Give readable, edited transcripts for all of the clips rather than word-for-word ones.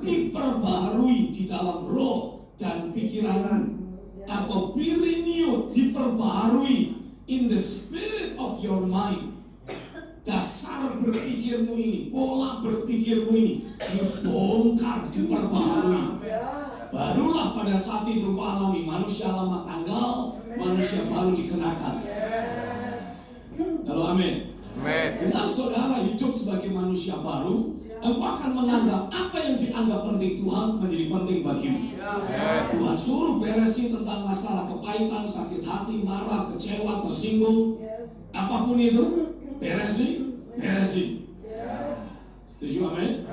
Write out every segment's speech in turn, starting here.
diperbaharui di dalam roh dan pikiranmu, atau be renewed, diperbaharui in the spirit of your mind. Dasar berpikirmu ini, pola berpikirmu ini dibongkar, diperbaharui. Barulah pada saat itu kau alami manusia lama tanggal, manusia baru dikenakan. Halo, amin. Dengan saudara hidup sebagai manusia baru, engkau akan menganggap apa yang dianggap penting Tuhan menjadi penting bagimu. Tuhan suruh beresin tentang masalah kepahitan, sakit hati, marah, kecewa, tersinggung, apapun itu, beresin. Setuju, amin?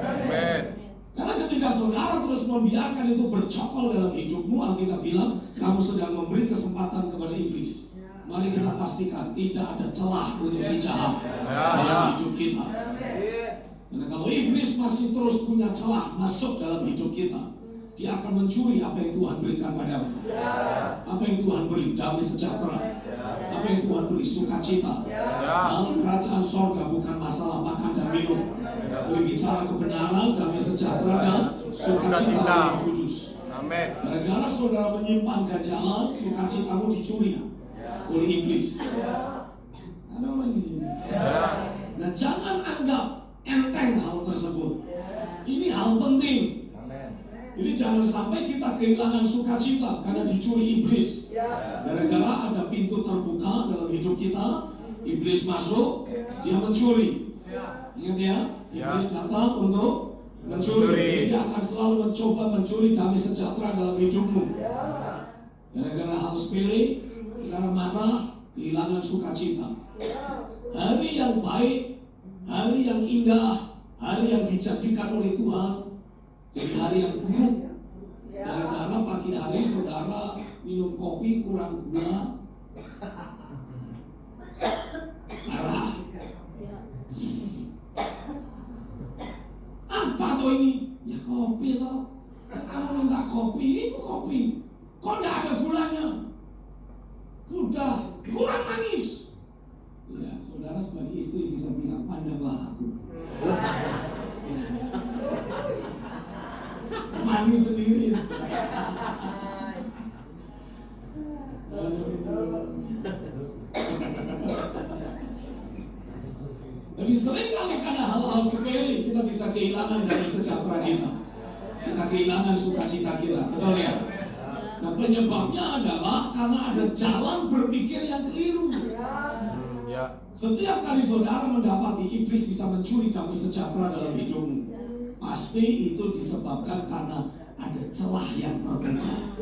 Karena ketika saudara terus membiarkan itu bercokol dalam hidupmu, Alkitab bilang kamu sedang memberi kesempatan kepada iblis. Mari kita pastikan tidak ada celah untuk si jahat dalam hidup kita. Karena kalau iblis masih terus punya celah masuk dalam hidup kita, dia akan mencuri apa yang Tuhan berikan padamu. Apa yang Tuhan beri, damai sejahtera. Apa yang Tuhan beri, sukacita. Hal kerajaan sorga bukan masalah makan dan minum. Kami bicara kebenaran, damai sejahtera dan sukacita Roh Kudus. Gara-gara saudara menyimpan ganjalan, sukacitamu dicuri oleh iblis. Ada orang di sini. Nah, jangan anggap enteng hal tersebut. Ini hal penting. Jadi jangan sampai kita kehilangan sukacita karena dicuri iblis. Gara-gara ada pintu terbuka dalam hidup kita, iblis masuk, dia mencuri. Ingat ya, iblis datang untuk mencuri. Dia akan selalu mencoba mencuri damai sejahtera dalam hidupmu. Gara-gara hal sepele, gara marah, kehilangan sukacita. Hari yang baik, hari yang indah, hari yang dijadikan oleh Tuhan jadi hari yang buruk. Gara-gara pagi hari saudara minum kopi kurang gula, marah. Apa tuh ini? Ya kopi toh. Kamu minta kopi, itu kopi. Kok enggak ada gulanya? Sudah, kurang manis. Ya, saudara sebagai istri bisa bilang, pandanglah aku. Manis sendiri. Lebih sering kali karena hal-hal sepele kita bisa kehilangan dari sejahtera kita. Kita kehilangan sukacita kita. Betul ya? Nah, penyebabnya adalah karena ada jalan berpikir yang keliru. Setiap kali saudara mendapati iblis bisa mencuri damai sejahtera dalam hidupmu, pasti itu disebabkan karena ada celah yang terbuka.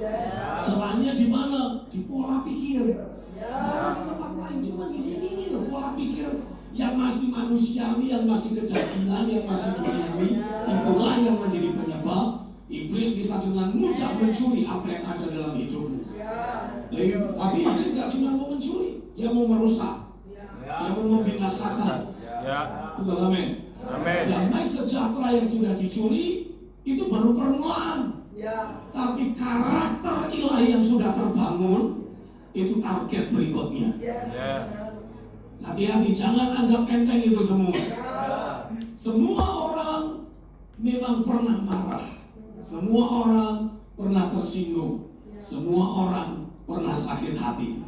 Celahnya di mana? Di pola pikir. Tidak ada di tempat lain, cuma di sini nih loh, pola pikir yang masih manusiawi, yang masih kedagingan, yang masih duniawi. Itulah yang menjadi penyebab iblis bisa dengan mudah mencuri apa yang ada dalam hidupmu. Tapi iblis gak cuma mau mencuri, dia mau merusak, dia mau membinasakan. Betul, amin. Damai sejahtera yang sudah dicuri itu baru permulaan. Tapi karakter ilahi yang sudah terbangun itu target berikutnya. Hati-hati, jangan anggap enteng itu semua. Semua orang memang pernah marah. Semua orang pernah tersinggung. Semua orang pernah sakit hati.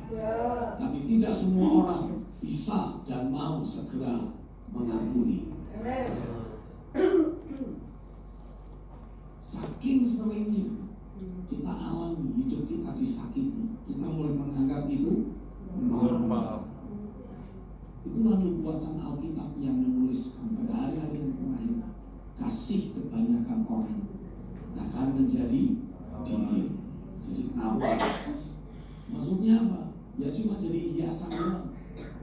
Tapi tidak semua orang bisa dan mau segera mengampuni. Saking seringnya kita alami hidup kita disakiti, kita mulai menganggap itu normal. Itulah nubuatan Alkitab yang menuliskan pada hari-hari yang terakhir, kasih kebanyakan orang akan menjadi dingin, jadi tawar. Maksudnya apa? Ya cuma jadi hiasan doang.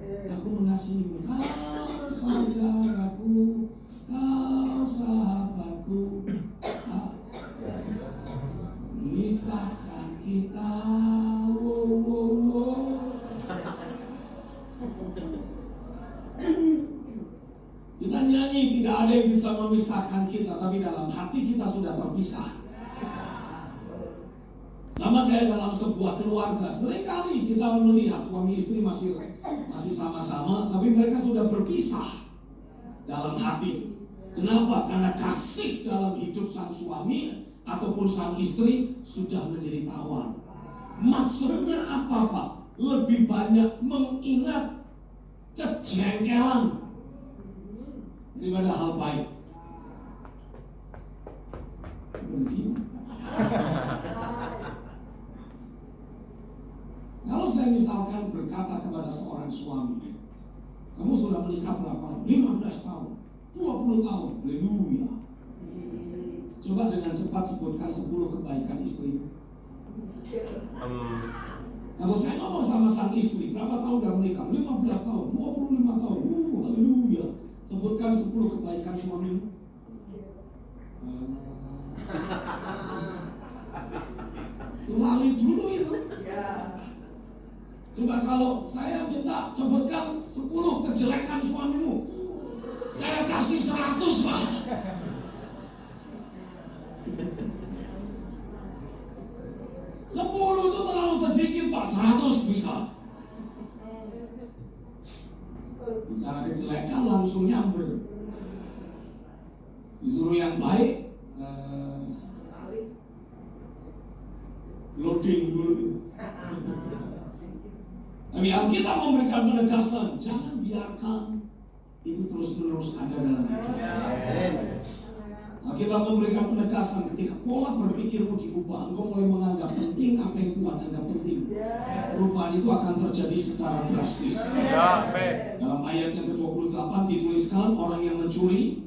Aku mengasihimu, kau saudaraku, kau sahabatku, misahkan kita. Kita nyanyi tidak ada yang bisa memisahkan kita, tapi dalam hati kita sudah terpisah. Sama kayak dalam sebuah keluarga, seringkali kita melihat suami istri masih sama-sama, tapi mereka sudah berpisah dalam hati. Kenapa? Karena kasih dalam hidup sang suami ataupun sang istri sudah menjadi tawar. Maksudnya apa, Pak? Lebih banyak mengingat kejengkelan daripada hal baik. Kalau saya misalkan berkata kepada seorang suami, kamu sudah menikah berapa? 15 tahun, 20 tahun, haleluya. Coba dengan cepat sebutkan 10 kebaikan istri. Kalau saya ngomong sama sang istri, berapa tahun udah menikah? 15 tahun, 25 tahun, haleluya. Sebutkan 10 kebaikan suamimu. Lali dulu itu. Coba kalau saya minta sebutkan 10 kejelekan suamimu, saya kasih 100, Pak. Sepuluh itu terlalu sedikit, Pak. 100 bisa. Bicara kejelekan langsung nyamber. Disuruh yang baik, loading dulu itu. Tapi Alkitab memberikan penegasan, jangan biarkan itu terus-menerus ada dalam hidup. Alkitab memberikan penegasan ketika pola berpikirmu diubah, engkau mulai menganggap penting apa yang Tuhan anggap penting. Perubahan itu akan terjadi secara drastis. Dalam ayat yang ke-28 dituliskan, orang yang mencuri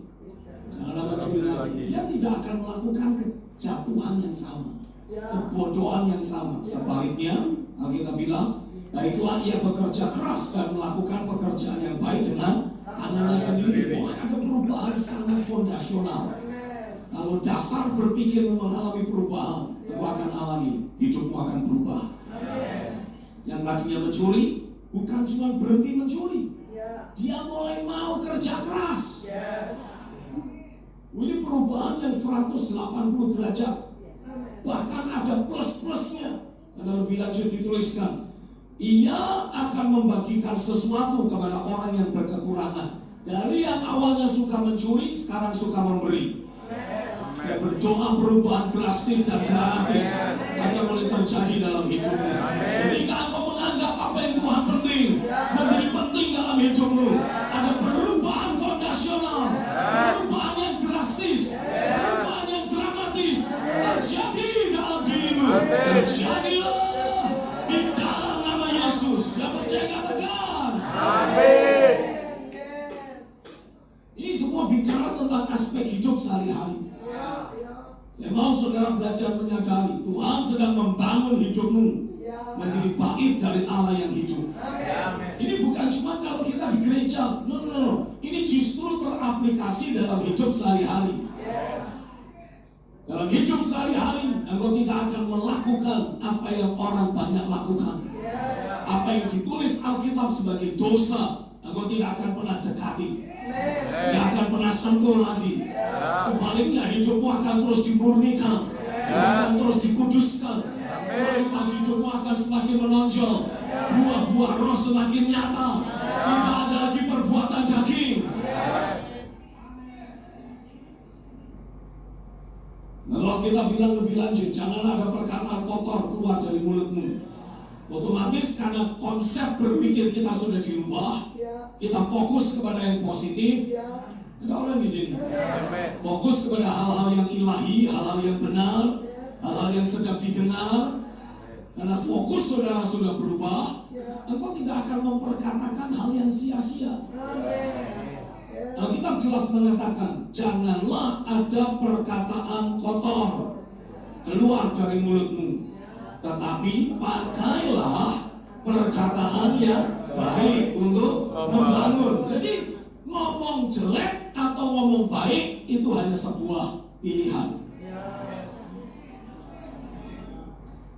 janganlah mencuri lagi. Dia tidak akan melakukan kejatuhan yang sama, kebodohan yang sama. Sebaliknya, Alkitab bilang, baiklah ia bekerja keras dan melakukan pekerjaan yang baik dengan tangannya sendiri. Ada perubahan sangat fondasional. Kalau dasar berpikirmu mengalami perubahan, engkau akan alami, hidupmu akan berubah. Yang tadinya mencuri, bukan cuma berhenti mencuri, dia mulai mau kerja keras. Ini perubahan yang 180 derajat. Bahkan ada plus-plusnya. Karena lebih lanjut dituliskan, ia akan membagikan sesuatu kepada orang yang berkekurangan. Dari yang awalnya suka mencuri, sekarang suka memberi. Saya berdoa perubahan drastis dan dramatis akan mulai terjadi dalam hidupmu. Ketika engkau menganggap apa yang Tuhan penting menjadi penting dalam hidupmu, ada perubahan fondasional, perubahan yang drastis, perubahan yang dramatis terjadi dalam dirimu. Terjadilah di dalam nama Yesus. Yang percaya katakan amin. Ini semua bicara tentang aspek hidup sehari-hari. Saya mau saudara belajar menyadari Tuhan sedang membangun hidupmu menjadi bait dari Allah yang hidup. Ini bukan cuma kalau kita di gereja, no. Ini justru teraplikasi dalam hidup sehari-hari. Dalam hidup sehari-hari, engkau tidak akan melakukan apa yang orang banyak lakukan. Apa yang ditulis Alkitab sebagai dosa, engkau tidak akan pernah dekati. Tidak akan pernah sentuh lagi. Sebaliknya hidupmu akan terus dimurnikan, akan terus dikuduskan. Kualitas hidupmu akan semakin menonjol. Buah-buah roh semakin nyata. Tidak ada lagi perbuatan daging. Lalu kita bilang lebih lanjut, janganlah ada perkataan kotor keluar dari mulutmu. Otomatis karena konsep berpikir kita sudah dirubah, kita fokus kepada yang positif. Ada orang di sini fokus kepada hal-hal yang ilahi, hal-hal yang benar, hal-hal yang sedap didengar. Karena fokus saudara sudah berubah, engkau tidak akan memperkatakan hal yang sia-sia. Alkitab jelas mengatakan, janganlah ada perkataan kotor keluar dari mulutmu, tetapi pakailah perkataan yang baik untuk membangun. Jadi ngomong jelek atau ngomong baik itu hanya sebuah pilihan.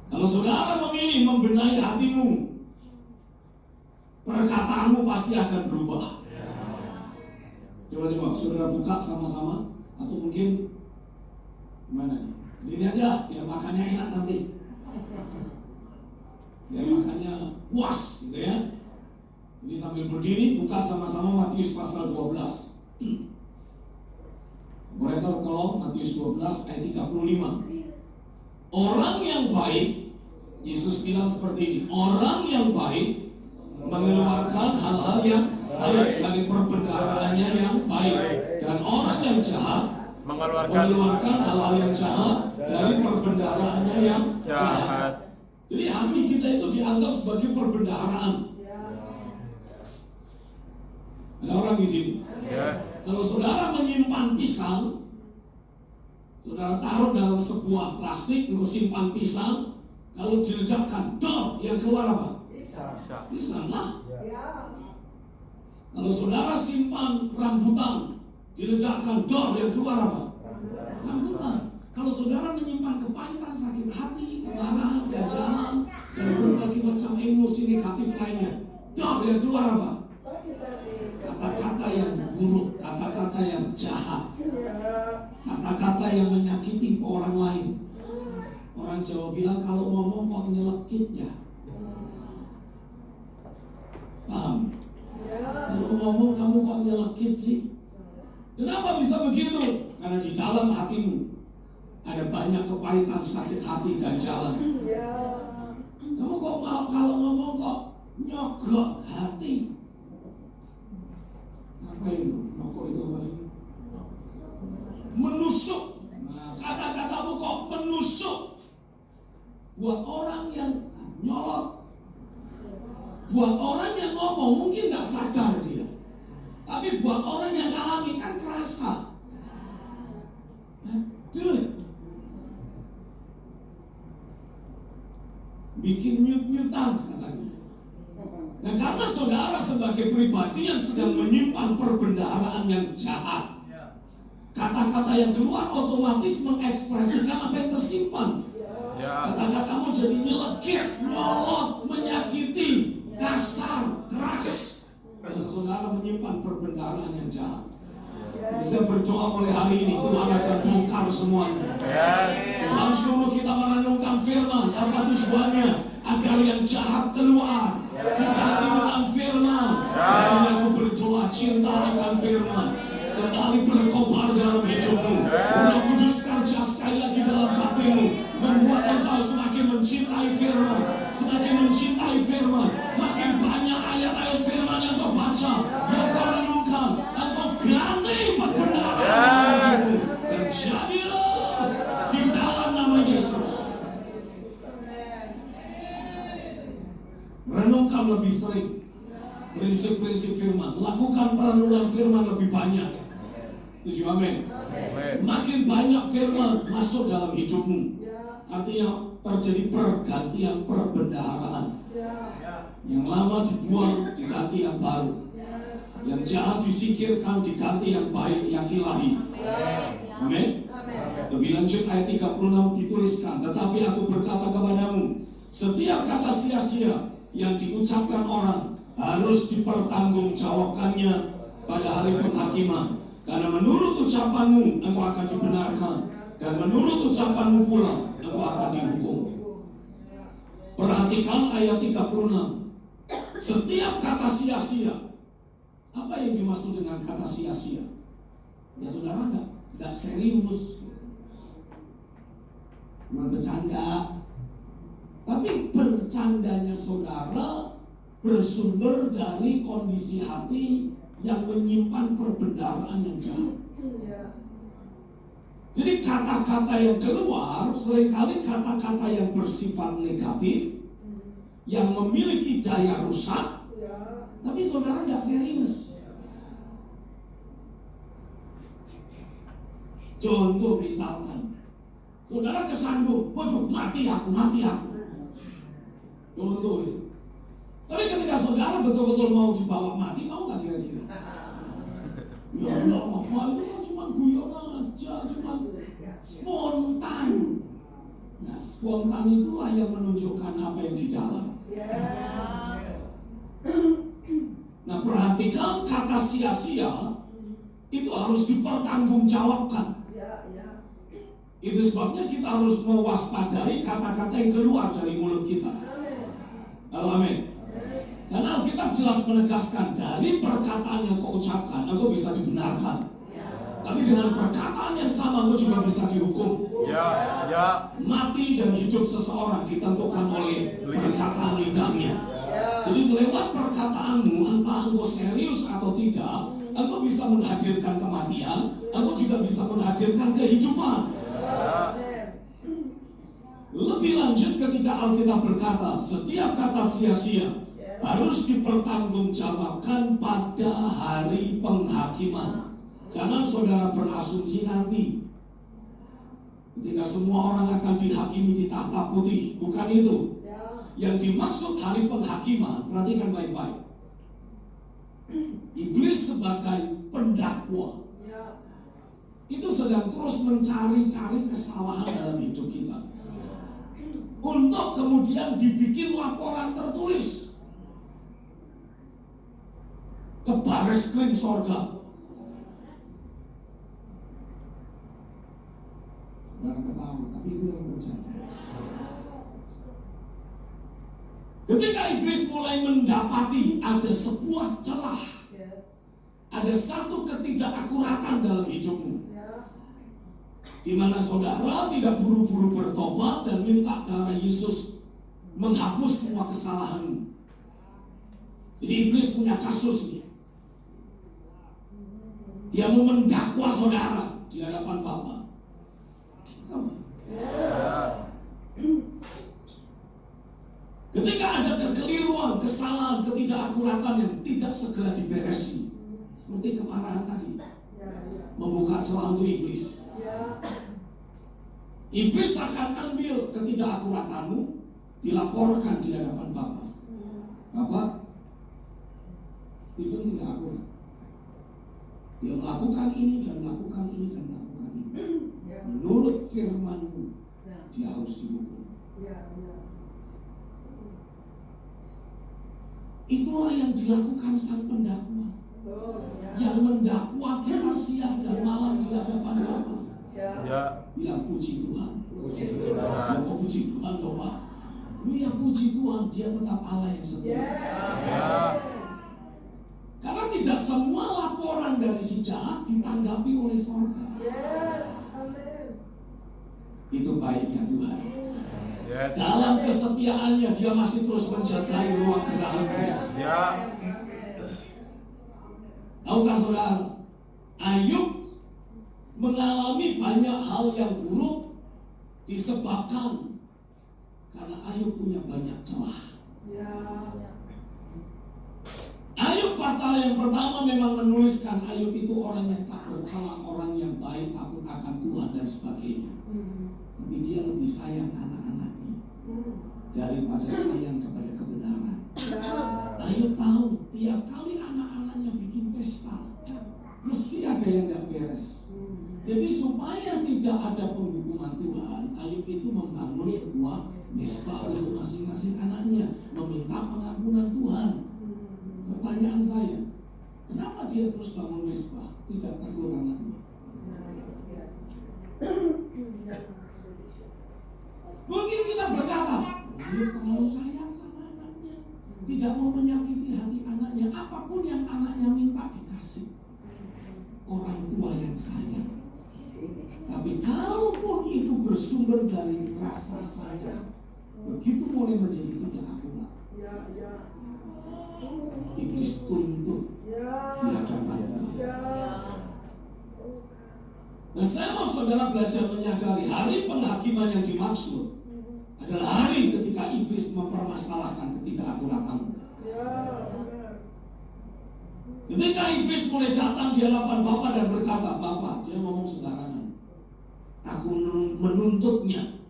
Kalau saudara memilih membenahi hatimu, perkataanmu pasti akan berubah. Coba saudara buka sama-sama, atau mungkin gimana nih? Ini aja, biar makannya enak nanti. Biar makannya puas, gitu ya. Jadi sambil berdiri buka sama-sama Matius pasal 12. Mereka kalau Matius 12 ayat 35. Orang yang baik, Yesus bilang seperti ini, orang yang baik mengeluarkan hal-hal yang baik dari perbendaharaannya yang baik, dan orang yang jahat mengeluarkan hal-hal yang jahat dari perbendaharaannya yang jahat. Jadi hati kita itu dianggap sebagai perbendaharaan. Ada orang di sini. Kalau saudara menyimpan pisang, saudara taruh dalam sebuah plastik, engkau simpan pisang, kalau diledakkan, dor, yang keluar apa? Pisang lah. Kalau saudara simpan rambutan, diledakkan, dor, yang keluar apa? Rambutan. Kalau saudara menyimpan kepahitan, sakit hati, kemarahan, kejalan, dan berbagai macam emosi negatif lainnya, dor, yang keluar apa? Kata-kata yang buruk, kata-kata yang jahat, kata-kata yang menyakiti orang lain. Orang Jawa bilang kalau ngomong kok nyelekit ya. Paham? Kalau ngomong kamu kok nyelekit sih? Kenapa bisa begitu? Karena di dalam hatimu ada banyak kepahitan, sakit hati, ganjalan. Kamu kok kalau ngomong kok nyogok hati? Apa itu? Nyogok itu maksudnya? Menusuk. Nah, kata-katamu kok menusuk. Buat orang yang nyolot, buat orang yang ngomong mungkin gak sadar dia, tapi buat orang yang alami kan kerasa. Aduh, bikin nyut-nyutan katanya. Nah, karena saudara sebagai pribadi yang sedang menyimpan perbendaharaan yang jahat, kata-kata yang keluar otomatis mengekspresikan apa yang tersimpan. Kata-katamu jadi nyelekit, nyolot, menyakiti, kasar, keras. Karena saudara menyimpan perbendaharaan yang jahat. Bisa berdoa mulai hari ini, Tuhan akan bongkar semuanya. Tuhan suruh kita merenungkan firman. Apa tujuannya? Agar yang jahat keluar, diganti dengan firman. Hari aku berdoa cinta akan firman kembali berkobar dalam hidupmu. Roh Kudus kerja sekali lagi dalam batinmu, membuat engkau semakin mencintai firman, semakin mencintai firman. Makin banyak ayat-ayat firman yang kau baca, yang kau renungkan, dan kau ganti perbendaharaan hidupmu. Dan jadilah di dalam nama Yesus. Renungkan lebih sering prinsip-prinsip firman, lakukan perenungan firman lebih banyak. Setuju? Amin. Makin banyak firman masuk dalam hidupmu, artinya terjadi pergantian perbendaharaan. Yang lama dibuang, diganti yang baru. Yang jahat disingkirkan, diganti yang baik, yang ilahi. Amin. Lebih lanjut ayat 36 dituliskan, tetapi aku berkata kepadamu, setiap kata sia-sia yang diucapkan orang harus dipertanggungjawabkannya pada hari penghakiman. Karena menurut ucapanmu engkau akan dibenarkan, dan menurut ucapanmu pula engkau akan dihukum. Perhatikan ayat 36. Setiap kata sia-sia. Apa yang dimaksud dengan kata sia-sia? Ya saudara, enggak serius, cuma bercanda. Tapi bercandanya saudara bersumber dari kondisi hati yang menyimpan perbendaharaan yang jahat. Jadi kata-kata yang keluar seringkali kata-kata yang bersifat negatif, yang memiliki daya rusak, tapi saudara tidak serius. Contoh misalkan, saudara kesandung, waduh mati aku. Contoh itu. Tapi ketika saudara betul-betul mau dibawa mati, mau nggak kira-kira? Ya Allah, apa itu kan cuma guyon aja, cuma spontan. Nah, spontan itulah yang menunjukkan apa yang di dalam. Nah, perhatikan kata sia-sia itu harus dipertanggungjawabkan. Itu sebabnya kita harus mewaspadai kata-kata yang keluar dari mulut kita. Halo, amin. Karena Alkitab jelas menegaskan dari perkataan yang kau ucapkan, engkau bisa dibenarkan. Tapi dengan perkataan yang sama engkau juga bisa dihukum. Mati dan hidup seseorang ditentukan oleh perkataan lidahnya. Jadi lewat perkataanmu, entah engkau serius atau tidak, engkau bisa menghadirkan kematian, engkau juga bisa menghadirkan kehidupan. Lebih lanjut ketika Alkitab berkata, setiap kata sia-sia harus dipertanggungjawabkan pada hari penghakiman. Jangan saudara berasumsi nanti ketika semua orang akan dihakimi di takhta putih. Bukan itu. Yang dimaksud hari penghakiman, perhatikan baik-baik. Iblis sebagai pendakwa itu sedang terus mencari-cari kesalahan dalam hidup kita, untuk kemudian dibikin laporan tertulis ke Bareskrim sorga. Saudara ketawa, tapi itu yang terjadi. Ketika iblis mulai mendapati ada sebuah celah, ada satu ketidakakuratan dalam hidupmu, di mana saudara tidak buru-buru bertobat dan minta darah Yesus menghapus semua kesalahanmu. Jadi iblis punya kasus nih. Dia mau mendakwa saudara di hadapan Bapa. Ketika ada kekeliruan, kesalahan, ketidakakuratan yang tidak segera diberesi, seperti kemarahan tadi, membuka celah untuk iblis. Iblis akan ambil ketidakakuratanmu, dilaporkan di hadapan Bapa. Bapak, Stephen tidak akurat. Dia melakukan ini dan melakukan ini dan melakukan ini. Menurut firman-Mu, dia harus dihukum. Itulah yang dilakukan sang pendakwa, yang mendakwa kita siang dan malam di hadapan Bapa. Bilang puji Tuhan. Puji Tuhan loh Pak. Ya puji Tuhan, dia tetap Allah yang setia. Karena tidak semua laporan dari si jahat ditanggapi oleh surga. Itu baiknya Tuhan. Dalam kesetiaannya dia masih terus menjagai ruang gerak iblis. Tahukah saudara, Ayub mengalami banyak hal yang buruk disebabkan karena Ayub punya banyak celah. Ayub pasal yang pertama memang menuliskan Ayub itu orang yang tak bercela, orang yang baik, takut akan Tuhan dan sebagainya. Tapi dia lebih sayang anak-anaknya daripada sayang kepada kebenaran. Ayub tahu tiap kali anak-anaknya bikin pesta, mesti ada yang gak beres. Jadi supaya tidak ada penghukuman Tuhan, Ayub itu membangun sebuah mesbah untuk masing-masing anaknya, meminta pengampunan Tuhan. Pertanyaan saya, kenapa dia terus bangun mesbah, tidak tegur anaknya? Mungkin kita berkata, Ayub terlalu sayang sama anaknya, tidak mau menyakiti hati anaknya. Apapun yang anaknya minta dikasih. Orang tua yang sayang. Tapi kalaupun itu bersumber dari rasa sayang, begitu mulai menjadi tidak akurat, iblis tuntut di hadapan Tuhan. Nah, saya mau saudara belajar menyadari hari penghakiman yang dimaksud adalah hari ketika iblis mempermasalahkan ketidakakuratanmu. Ketika iblis mulai datang di hadapan Bapa dan berkata, Bapa, dia ngomong sembarangan, aku menuntutnya.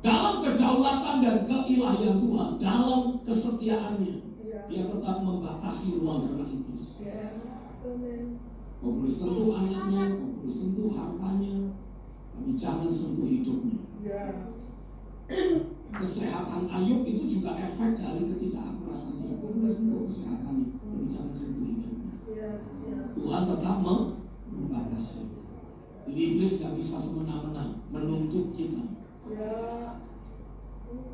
Dalam kedaulatan dan keilahian Tuhan, dalam kesetiaannya, dia tetap membatasi ruang gerak iblis. Kau boleh sentuh anaknya, kau boleh sentuh hartanya, tapi jangan sentuh hidupnya. Kesehatan Ayub itu juga efek dari ketidakakuratan dia. Kau boleh sentuh kesehatannya, tapi jangan sentuh hidupnya. Tuhan tetap membatasi. Jadi iblis gak bisa semena-mena menuntut kita.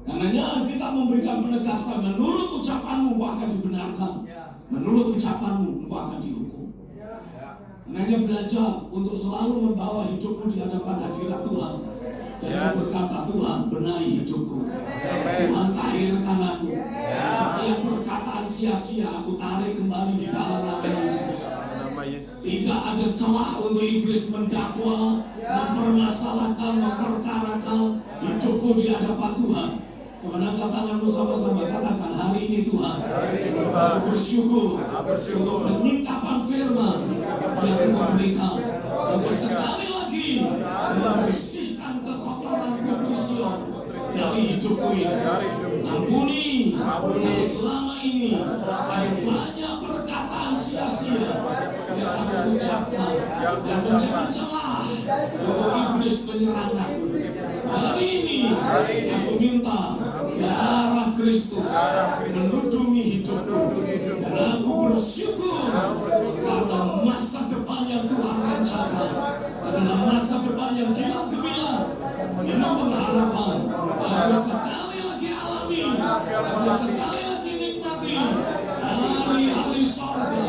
Karenanya kita memberikan penegasan, menurut ucapanmu engkau akan dibenarkan, menurut ucapanmu engkau akan dihukum. Makanya belajar untuk selalu membawa hidupmu di hadapan hadirat Tuhan. Dan berkata, Tuhan benahi hidupku. Tuhan tahirkan aku. Setiap perkataan sia-sia aku tarik kembali di dalam nama Yesus. Tidak ada celah untuk iblis mendakwa, mempermasalahkan, memperkarakan hidupku di hadapan Tuhan. Kemenangkan tanganmu sama-sama, katakan, hari ini Tuhan, aku bersyukur untuk penyingkapan firman yang Engkau berikan. Untuk sekali lagi membersihkan kekotoran Putri Sion dari hidupku ini. Ampuni kalau selama ini ada banyak perkataan sia-sia yang aku ucapkan dan menjadi celah untuk iblis menyerang aku. Hari ini aku minta darah Kristus menudungi hidupku, dan aku bersyukur karena masa depan yang Tuhan rencanakan adalah masa depan yang gilang gemilang, penuh pengharapan. Aku sekali lagi alami, aku sekali lagi nikmati hari-hari sorga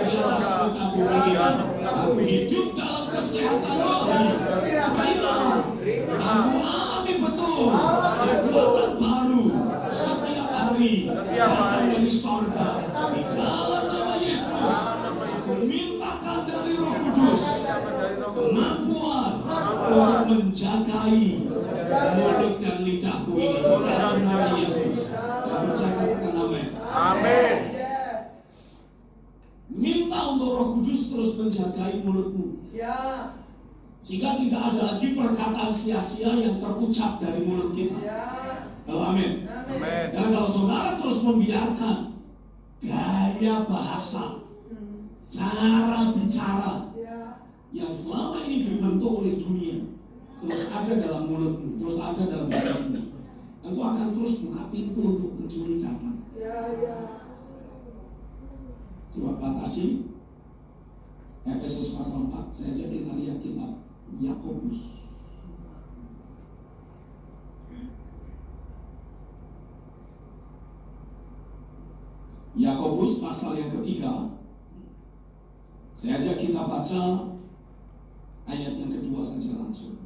di atas muka bumi ini. Aku hidup dalam kesehatan ilahi. Prima, aku alami betul kekuatan baru setiap hari datang dari sorga. Di dalam nama Yesus, aku mintakan dari Roh Kudus kemampuan untuk menjagai mulut dan lidahku ini di dalam nama Yesus. Dan percaya, katakan amin. Amin. Minta untuk Roh Kudus terus menjagai mulutmu, sehingga tidak ada lagi perkataan sia-sia yang terucap dari mulut kita. Kalau amin. Karena kalau saudara terus membiarkan gaya bahasa, cara bicara yang selama ini dibentuk oleh dunia terus ada dalam mulutmu, terus ada dalam hidupmu, engkau akan terus buka pintu untuk pencuri datang. Coba batasi Efesus pasal 4. Saya ajak kita lihat kitab Yakobus. Yakobus pasal yang ketiga. Saya ajak kita baca ayat yang kedua saja langsung.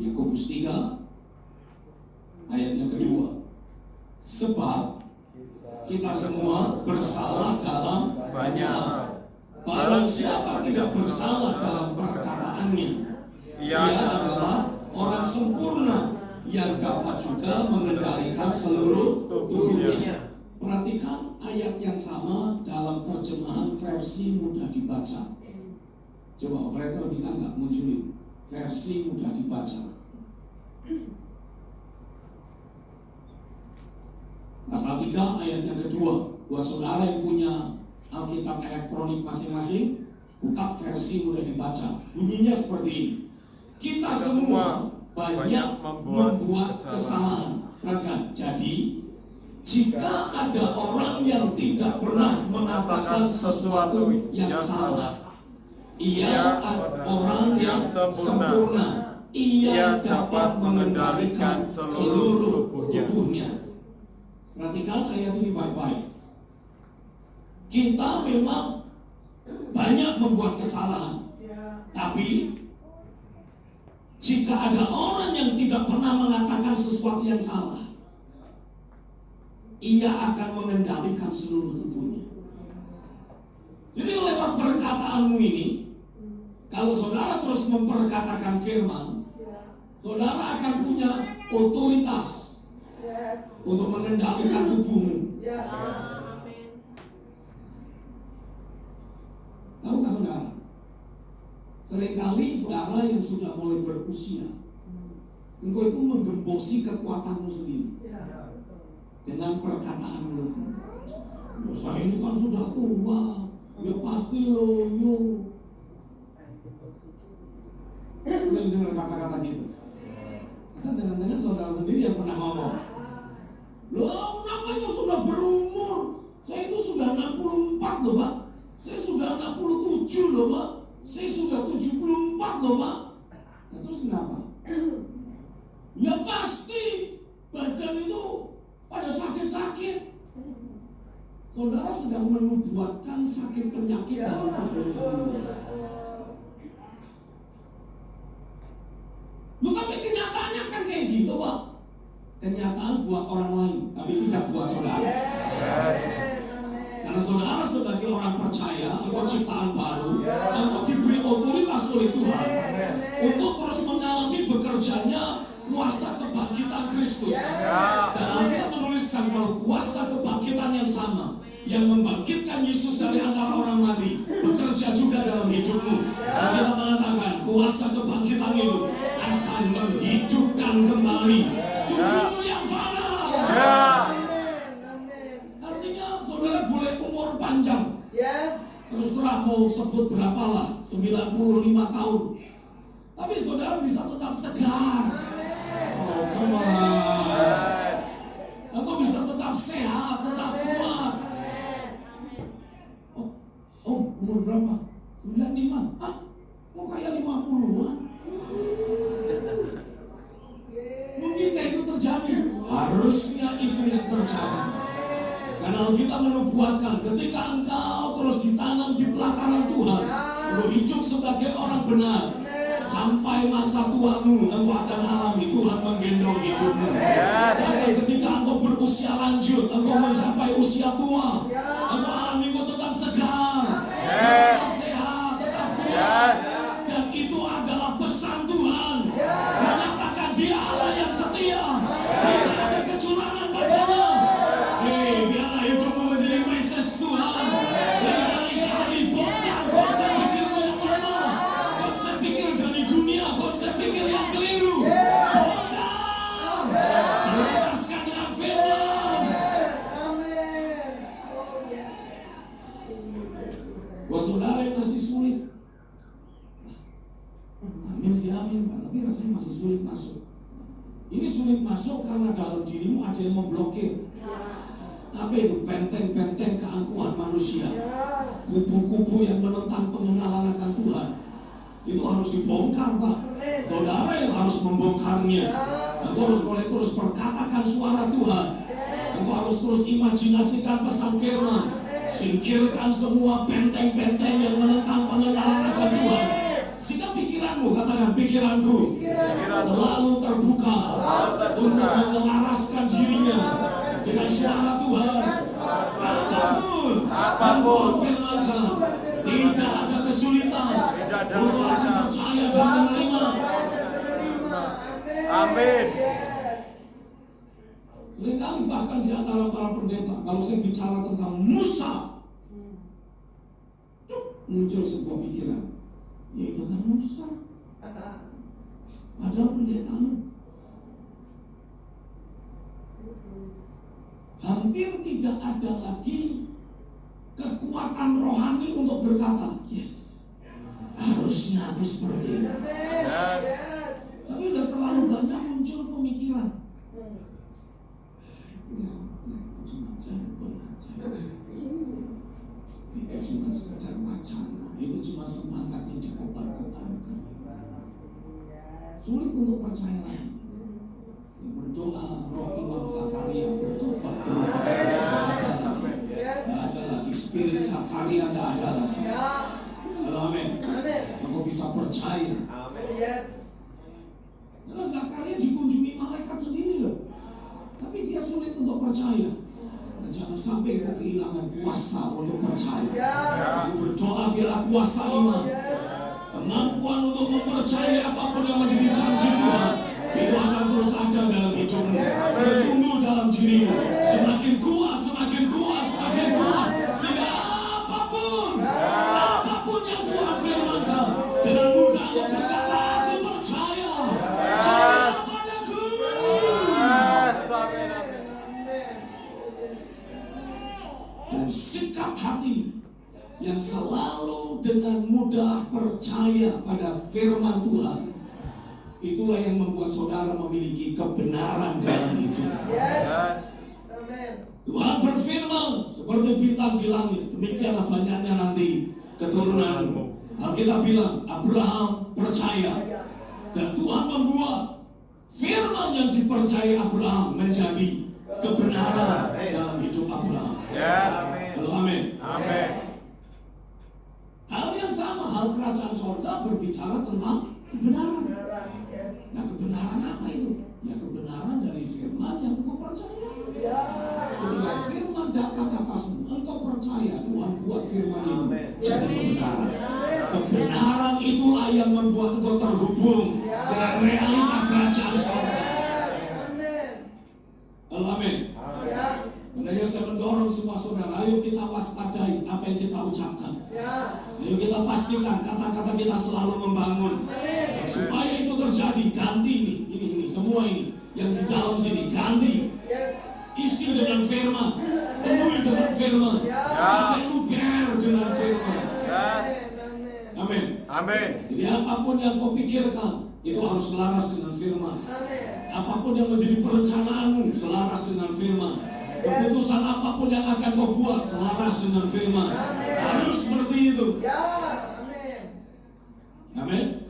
Yakobus 3 ayat yang kedua. Sebab kita semua bersalah dalam banyak hal. Barang siapa tidak bersalah dalam perkataannya, ia adalah orang sempurna yang dapat juga mengendalikan seluruh tubuhnya. Perhatikan ayat yang sama dalam terjemahan versi mudah dibaca. Coba operator bisa nggak munculin versi mudah dibaca? Pasal 3 ayat yang kedua. Buat saudara yang punya Alkitab elektronik masing-masing, buka versi mudah dibaca. Bunyinya seperti ini. Kita semua banyak membuat kesalahan. Perhatikan. Jadi jika ada orang yang tidak pernah mengatakan sesuatu yang salah, ia orang yang sempurna. Ia dapat mengendalikan seluruh tubuhnya. Perhatikan ayat ini baik-baik. Kita memang banyak membuat kesalahan, tapi jika ada orang yang tidak pernah mengatakan sesuatu yang salah, ia akan mengendalikan seluruh tubuhnya. Jadi lewat perkataanmu ini, kalau saudara terus memperkatakan firman, saudara akan punya otoritas untuk mengendalikan tubuhmu. Tahukah saudara? Seringkali saudara yang sudah mulai berusia, engkau itu menggembosi kekuatanmu sendiri dengan perkataan mulutmu. Ya, saya ini kan sudah tua, ya pasti loyo. Sering dengar kata-kata gitu. Atau jangan-jangan saudara sendiri yang pernah ngomong, loh namanya sudah berumur, saya itu sudah 64 loh Pak, saya sudah 67 loh Pak, saya sudah 74 loh Pak. Nah, terus kenapa? Ya pasti badan itu pada sakit-sakit. Saudara sedang menubuatkan sakit penyakit dalam tubuh sendiri. Tapi kenyataannya kan kayak gitu, Pak. Kenyataan buat orang lain, tapi tidak buat saudara. Karena saudara sebagai orang percaya, engkau ciptaan baru, engkau diberi otoritas oleh Tuhan untuk terus mengalami bekerjanya kuasa kebangkitan Kristus. Dan Alkitab menuliskan kalau kuasa kebangkitan yang sama yang membangkitkan Yesus dari antara orang mati bekerja juga dalam hidupmu. Alkitab mengatakan kuasa kebangkitan itu akan menghidupkan kembali tubuhmu yang fana. Artinya saudara boleh umur panjang, terserah mau sebut berapalah, 95 tahun, tapi saudara bisa tetap segar. Oh, come on. Engkau bisa tetap sehat, tetap kuat. Oh, umur berapa? 95. Mau kayak 50-an? Mungkinkah itu terjadi? Harusnya itu yang terjadi. Karena kita menubuatkan ketika engkau terus ditanam di pelataran Tuhan, engkau hidup sebagai orang benar, sampai masa tuamu engkau akan alami Tuhan menggendong hidupmu. Dan ketika engkau berusia lanjut, engkau mencapai usia tua, engkau alami engkau tetap segar, tetap sehat, tetap kuat. Dan itu adalah pesan Tuhan, menyatakan Dia Allah yang setia, tidak ada kecurangan padanya. Biarlah hidupmu menjadi message Tuhan. Dari hari ke hari bongkar konsep pikirmu yang lama, konsep pikir dari dunia, konsep pikir yang keliru. Bongkar, selaraskan dengan firman. Buat saudara yang masih sulit, amin sih amin, tapi rasanya masih sulit masuk. Ini sulit masuk karena dalam dirimu ada yang memblokir. Apa itu? Benteng-benteng keangkuhan manusia, kubu-kubu yang menentang pengenalan akan Tuhan. Itu harus dibongkar, Pak. Saudara yang harus membongkarnya. Engkau harus mulai terus perkatakan suara Tuhan. Engkau harus terus imajinasikan pesan firman. Singkirkan semua benteng-benteng yang menentang pengenalan akan Tuhan. Sehingga pikiranmu, katakan pikiranku, selalu terbuka untuk menyelaraskan dirinya dengan suara Tuhan. Apapun yang Tuhan firmankan, tidak ada kesulitan untuk aku percaya dan menerima. Amin. Seringkali bahkan di antara para pendeta, kalau saya bicara tentang Musa, muncul sebuah pikiran, yaitu kan Musa. Padahal pendetamu hampir tidak ada lagi kekuatan rohani untuk berkata, yes, harusnya aku seperti itu. Tapi udah terlalu banyak muncul pemikiran. Itu cuma jargon aja. Itu cuma sekedar wacana. Itu cuma semangat yang dikobar-kobarkan. Sulit untuk percaya lagi. Berdoa, roh Imam Zakaria bertobat, berubah, tidak ada lagi, spirit Zakaria tidak ada lagi. Halo, amin. Aku bisa percaya. Karena Zakaria dikunjungi malaikat sendiri loh, tapi dia sulit untuk percaya. Nah, jangan sampai kau kehilangan kuasa untuk percaya. Aku berdoa biarlah kuasa iman, kemampuan untuk mempercayai apapun yang menjadi janji Tuhan, itu akan terus ada dalam hidupmu, bertumbuh dalam dirimu, semakin kuat, semakin kuat, semakin kuat, sehingga apapun yang Tuhan firmankan, dengan mudahnya berkata, aku percaya, percayalah padaku. Dan sikap hati yang selalu dengan mudah percaya pada firman Tuhan, itulah yang membuat saudara memiliki kebenaran dalam hidup. Tuhan berfirman seperti bintang di langit, demikianlah banyaknya nanti keturunanmu. Alkitab bilang Abraham percaya, dan Tuhan membuat firman yang dipercayai Abraham menjadi kebenaran dalam hidup Abraham. Halo, amin. Amin. Hal yang sama, hal kerajaan sorga berbicara tentang kebenaran. Nah, kebenaran apa itu? Ya, kebenaran dari firman yang engkau percaya. Ketika firman datang atasmu, engkau percaya Tuhan buat firman itu jadi kebenaran. Kebenaran itulah yang membuat engkau terhubung dengan realita kerajaan sorga. Halo, amin. Makanya saya mendorong semua saudara, ayo kita waspadai apa yang kita ucapkan. Ayo kita pastikan kata-kata kita selalu membangun. Dan supaya itu terjadi, ganti ini semua ini yang di dalam sini, ganti. Isi dengan firman, penuhi dengan firman, sampai luber dengan firman. Amin. Amin. Jadi apapun yang kau pikirkan, itu harus selaras dengan firman. Apapun yang menjadi perencanaanmu, selaras dengan firman. Keputusan apapun yang akan kau buat, selaras dengan firman. Harus seperti itu. Amin.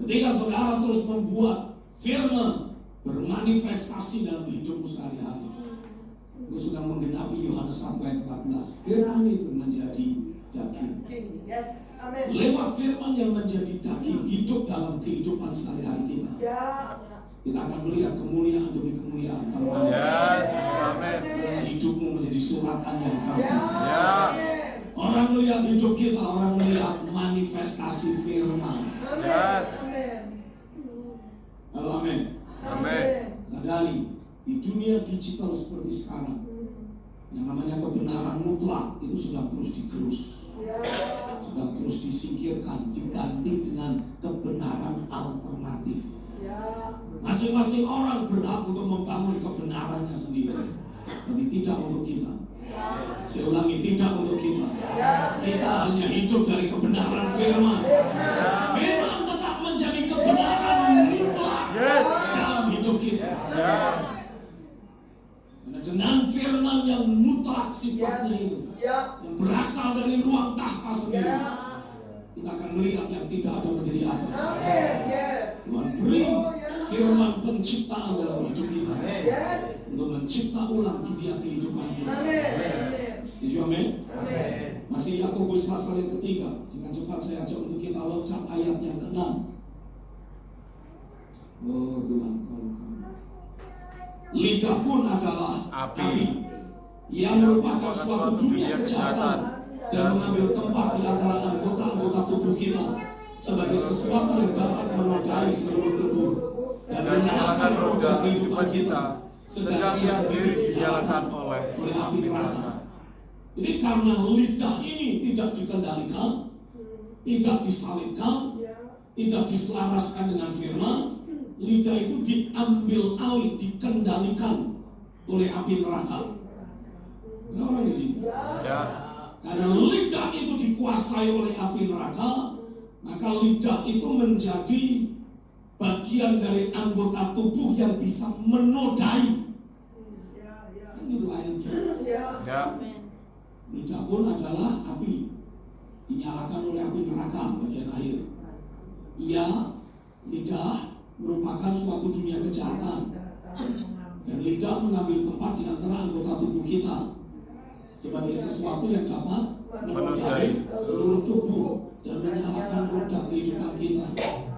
Ketika saudara terus membuat firman bermanifestasi dalam hidupmu sehari-hari, aku sedang menggenapi Yohanes 1 ayat 14. Firman itu menjadi daging. Lewat firman yang menjadi daging, hidup dalam kehidupan sehari-hari kita. Kita akan melihat kemuliaan demi kemuliaan termanifestasi. Karena hidupmu menjadi suratan yang terbuka. Orang melihat hidup kita, orang melihat manifestasi firman. Halo, amin. Amin. Sadari, di dunia digital seperti sekarang, yang namanya kebenaran mutlak itu sedang terus digerus, sedang terus disingkirkan, diganti dengan kebenaran alternatif. Masing-masing orang berhak untuk membangun kebenarannya sendiri, tapi tidak untuk kita. Saya ulangi, tidak untuk kita. Kita hanya hidup dari kebenaran firman. Firman tetap menjadi kebenaran mutlak dalam hidup kita. Dengan firman yang mutlak sifatnya itu, yang berasal dari ruang tahta sendiri, kita akan melihat yang tidak ada menjadi ada. Tuhan beri firman penciptaan dalam hidup kita untuk mencipta ulang dunia kehidupan kita. Setuju, amin? Masih Yakobus pasal yang ketiga. Dengan cepat saya ajak untuk kita loncat ayat yang ke-6. Oh Tuhan, tolong kami. Lidah pun adalah api yang merupakan suatu dunia kejahatan dan mengambil tempat di antara anggota-anggota tubuh kita sebagai sesuatu yang dapat menodai seluruh tubuh dan menyalakan roda kehidupan kita, sedang ia sendiri dinyalakan oleh api neraka. Jadi karena lidah ini tidak dikendalikan, tidak disalibkan, tidak diselaraskan dengan firman, lidah itu diambil alih, dikendalikan oleh api neraka. Ada orang di sini? Karena lidah itu dikuasai oleh api neraka, maka lidah itu menjadi bagian dari anggota tubuh yang bisa menodai. Kan gitu ayatnya. Lidah pun adalah api, dinyalakan oleh api neraka, bagian air. Lidah merupakan suatu dunia kejahatan, dan lidah mengambil tempat di antara anggota tubuh kita sebagai sesuatu yang dapat menodai seluruh tubuh dan menyalakan roda kehidupan kita.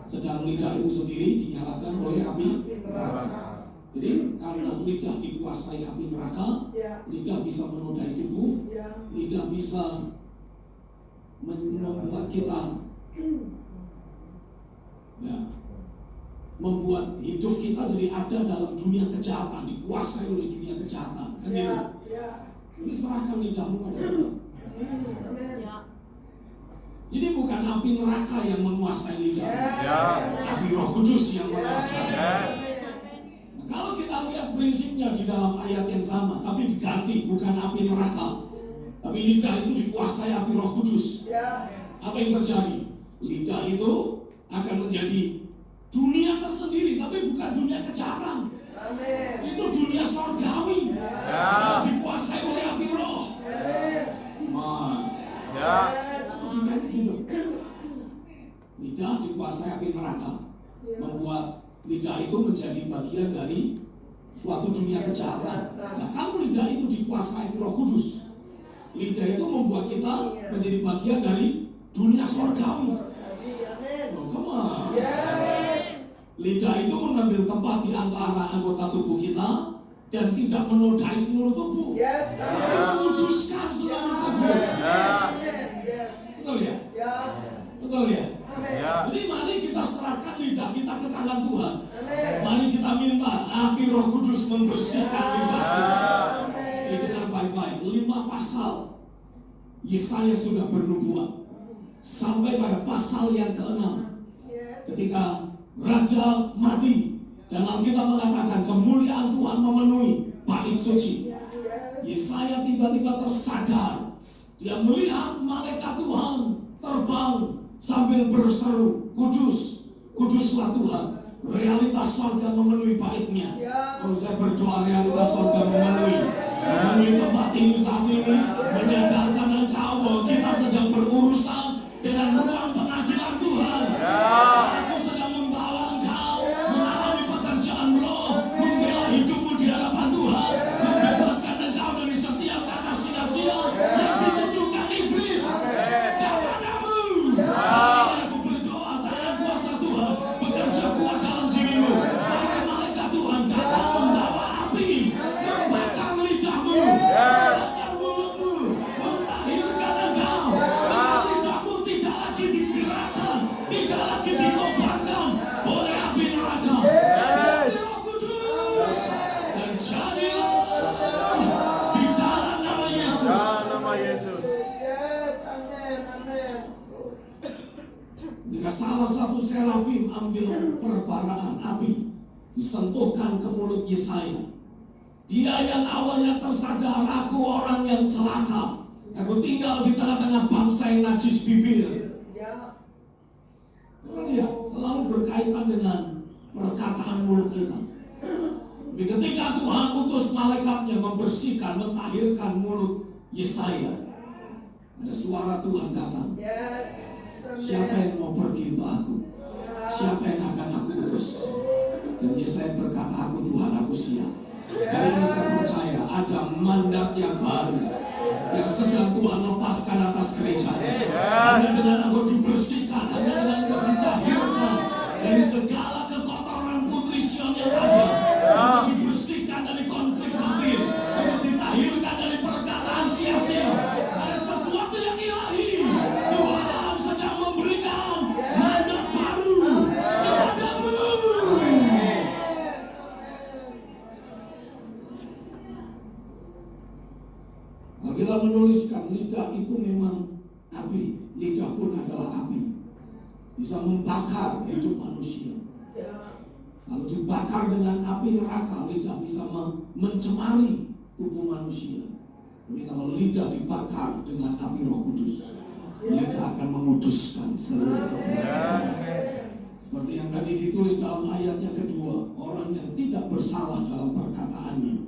Sedang lidah itu sendiri dinyalakan oleh api neraka. Jadi karena lidah dikuasai api neraka, lidah bisa menodai tubuh, lidah bisa membuat kita, membuat hidup kita jadi ada dalam dunia kejahatan, dikuasai oleh dunia kejahatan. Kan gitu? Ini serahkan lidahmu pada Tuhan. Jadi bukan api neraka yang menguasai lidah, tapi Roh Kudus yang menguasai. Nah, kalau kita lihat prinsipnya di dalam ayat yang sama, tapi diganti, bukan api neraka, tapi lidah itu dikuasai api Roh Kudus. Apa yang terjadi? Lidah itu akan menjadi dunia tersendiri, tapi bukan dunia kejahatan. Itu dunia sorgawi, dikuasai oleh api Roh. Logikanya gitu. Lidah dikuasai api neraka, membuat lidah itu menjadi bagian dari suatu dunia kejahatan. Nah, kalau lidah itu dikuasai Roh Kudus, Lidah itu membuat kita menjadi bagian dari dunia surgawi. Oh, come on. Lidah itu mengambil tempat di antara anggota tubuh kita dan tidak menodai seluruh tubuh, tapi menguduskan seluruh tubuh. Betul ya? Betul ya? Jadi mari kita serahkan lidah kita ke tangan Tuhan. Mari kita minta api Roh Kudus membersihkan lidah kita. Ini dengan baik-baik. 5 pasal Yesaya sudah bernubuat sampai pada pasal yang ke-6 ketika Raja mati dan Alkitab mengatakan kemuliaan Tuhan memenuhi bait suci. Yesaya tiba-tiba tersadar. Dia melihat malaikat Tuhan terbang sambil berseru, kudus, kuduslah Tuhan. Realitas surga memenuhi baitnya. Kalau saya berdoa realitas surga memenuhi tempat ini saat ini, menyadarkan engkau bahwa kita sedang berurusan dengan ruang pengadilan Tuhan. Aku sedang membawa engkau mengalami pekerjaan roh, membela hidupmu di hadapan Tuhan, membebaskan engkau dari setiap kata sia-sia yang dituduhkan iblis kepadamu. Aku berdoa tangan kuasa Tuhan bekerja kuat dalam dirimu. Para malaikat Tuhan datang membawa api, membakar lidahmu, membakar mulutmu, mentahirkan engkau. Saat lidahmu tidak lagi digerakkan, tidak lagi dikobarkan oleh api neraka, tapi api Roh Kudus. Dan jadilah di dalam nama Yesus. Jika salah satu serafim ambil perbaraan api, disentuhkan ke mulut Yesaya. Dia yang awalnya tersadar, aku orang yang celaka, aku tinggal di tengah-tengah bangsa yang najis bibir. Ya, selalu berkaitan dengan perkataan mulut kita. Tapi ketika Tuhan utus malaikatnya membersihkan, mentahirkan mulut Yesaya, ada suara Tuhan datang. Siapa yang mau pergi untuk aku? Siapa yang akan aku utus? Dan Yesaya berkata, aku Tuhan, aku siap. Hari ini saya percaya ada mandat yang baru yang sedang Tuhan lepaskan atas gerejanya. Hanya dengan engkau dibersihkan, hanya dengan engkau ditahirkan dari segala kekotoran putri Sion yang ada, engkau dibersihkan dari konflik batin, engkau ditahirkan dari perkataan sia-sia. Ada sesuatu yang ilahi. Tuhan sedang memberikan mandat baru kepadamu. Kita menuliskan lidah itu memang api. Lidah pun adalah api, bisa membakar hidup manusia. Kalau dibakar dengan api neraka, lidah bisa mencemari tubuh manusia. Tapi kalau lidah dibakar dengan api Roh Kudus, lidah akan menguduskan seluruh kebenaran. Seperti yang tadi ditulis dalam ayat yang kedua, orang yang tidak bersalah dalam perkataannya,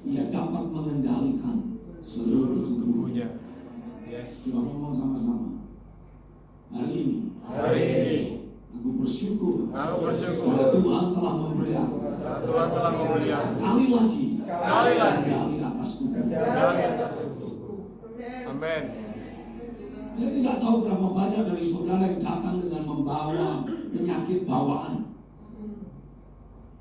ia dapat mengendalikan seluruh tubuhnya. Kita ngomong sama-sama. Hari ini aku bersyukur pada Tuhan telah memberi aku sekali lagi kendali atas tubuh. Amin. Saya tidak tahu berapa banyak dari saudara yang datang dengan membawa penyakit bawaan.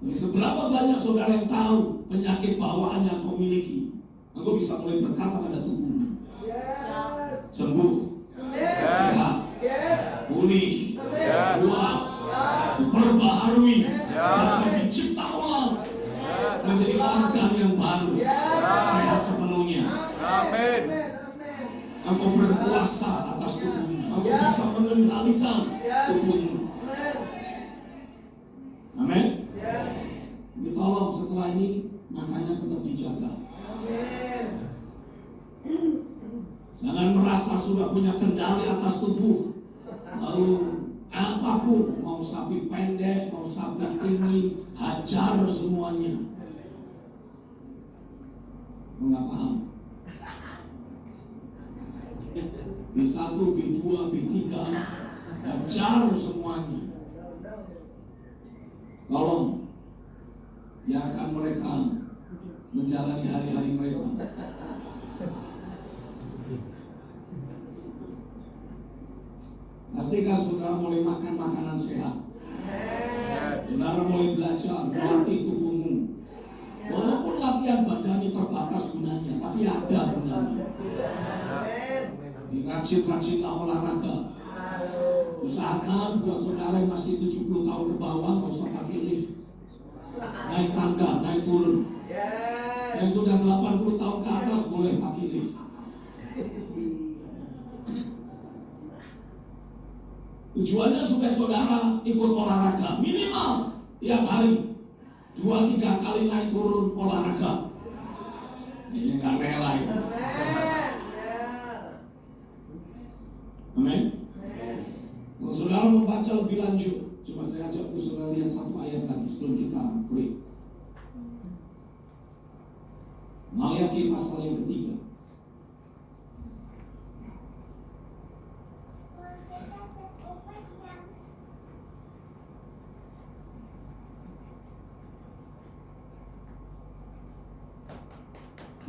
Tapi seberapa banyak saudara yang tahu penyakit bawaan yang kau miliki? Engkau bisa mulai berkata pada tubuhmu, sembuh, sehat, pulih, kuat, diperbaharui, bahkan dicipta ulang menjadi organ yang baru, sehat sepenuhnya. Amin. Engkau berkuasa atas tubuhmu, engkau bisa mengendalikan tubuhmu. Amin. Jadi tolong setelah ini makanya tetap dijaga. Jangan merasa sudah punya kendali atas tubuh, lalu apapun, mau sapi pendek, mau sapi tinggi, hajar semuanya. Enggak paham. B1, B2, B3, hajar semuanya. Tolong biarkan mereka menjalani hari-hari mereka. Pastikan saudara mulai makan makanan sehat. Saudara mulai belajar melatih tubuhmu. Walaupun latihan badani terbatas gunanya, tapi ada gunanya. Rajin-rajinlah olahraga. Usahakan buat saudara yang masih 70 tahun ke bawah nggak usah pakai lift, naik tangga, naik turun. Yang sudah 80 tahun ke atas boleh pakai lift. Tujuannya supaya saudara ikut olahraga minimal tiap hari 2-3 kali naik turun olahraga. Ini nggak rela ini. Amin. Kalau saudara membaca lebih lanjut, coba saya ajak untuk saudara lihat satu ayat lagi sebelum kita break. Maleakhi pasal yang ketiga.